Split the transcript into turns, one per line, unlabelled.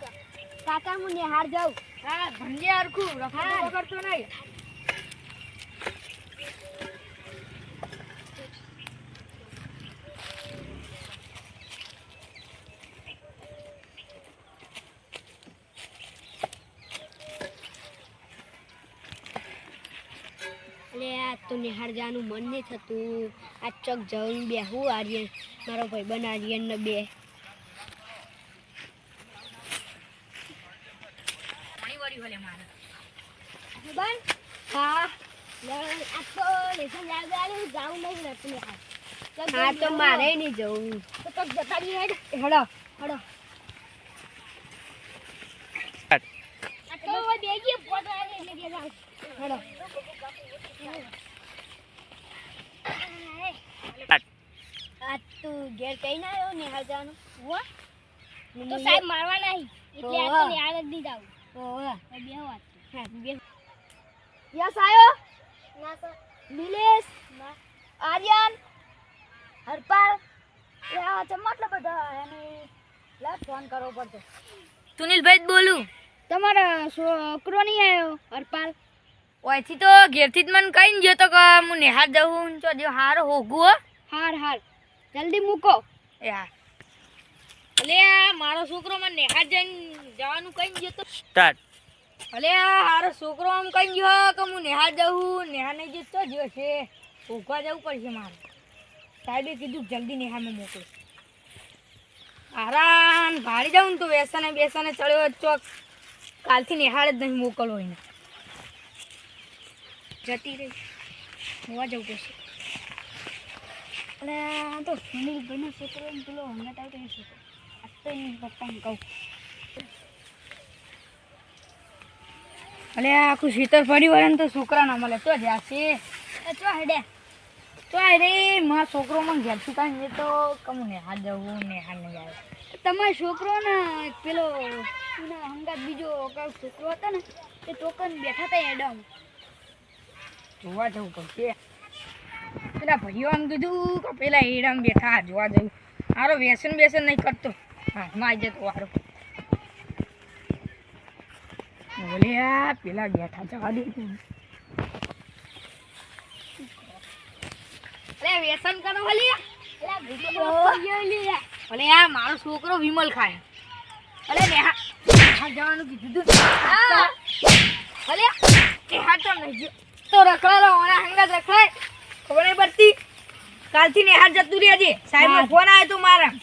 તો કાકા હું નિહાળ જાઉં.
હા ભંજે હરખું રખડતો કરતો નહીં.
અલે આ તો નિહાળ જવાનું મન નહીં થતું. આ ચોક જવું બેહું આર્યન મારો ભાઈ બન આર્યન ને બે બન. હા આ તો લેસન જાવું નહીં રહેતું નિહાળ. હા તો મારે નહીં જવું તો જતા રહીએ. હેડો હેડો આ તો બેગી ફોટો આવે એટલે કે જાવ. હેડો આ તું ઘેર કઈ ના આવ્યો નિહાળ જવાનું? તો સાહેબ મારવા નહીં એટલે આ તો નિહાળ જ નહીં જાવું. બે વાત હા બે યસ આવ્યો ના સર. નિલેશ ના આર્યન હરપાલ એ આ ચમટલા બધા એને લે ફોન કરવો પડતો.
સુનિલભાઈ જ બોલું.
તમારા છોકરો નહીં આવ્યો હરપાલ?
ઓયથી તો ઘેરથી જ મને કહીને ગયો તો કે હું નિહાળ જવું તો જો હારો હોગું હો.
હાર હાર જલ્દી મૂકો.
એ હા અલે આ મારો છોકરો મને નિહાળ જઈને જવાનું કહીને ગયો તો સ્ટાર્ટ. અલે આ હારો છોકરો આમ કહીને ગયો કે હું નિહાળ જવું. નિહાળ નહીં જતો જો છે ઉભા જવું પડશે મારે. સાહેબે કીધું જલ્દી નિહાળમાં મોકલો. આરામ ભાડી જાઉં ને તો બેસાને ચડ્યો ચોક કાલથી નિહાળ જ નહીં મોકલવો એને. જતી રહી હોવા જવું પડશે.
એટલે આ તો સુનિલભાઈનો છોકરો પેલો હમણાં આવતો એ છોકરો આ તો એની પપ્પાને કહું.
અલે આખું શીતળ ફરી વળે ને તો છોકરા ના મળે તો જ્યાં છે
ચો હેડે
તો અરે મારો છોકરો મને ઘેરથી કાંઈ તો કમું નિહાળ જવું નિહાળ નહીં આવે.
તમારો છોકરો ને પેલો હંગાત બીજો છોકરો હતો ને એ ટોકન બેઠા હતા એડમ
જોવા જવું પડશે. પેલા ભાઈઓ આમ કીધું કે પેલા એડામ બેઠા જોવા જવું. હારો વ્યસન નહીં કરતો. હા માં આવી જતો હારો. બોલે આ પેલા બેઠા જવા દે. અરે વ્યસન કરો ભલે. અલે આ મારો છોકરો વિમલ ખાય. અલે નેહા જવાનું કીધું તું. અલે નેહા તો નહીં તો રખડાલો ઓના હંગાત રખડાય ખબર નહીં પડતી. કાલથી નેહા જતું રહેજે. સાહેબનો ફોન આવ્યો તો મારા.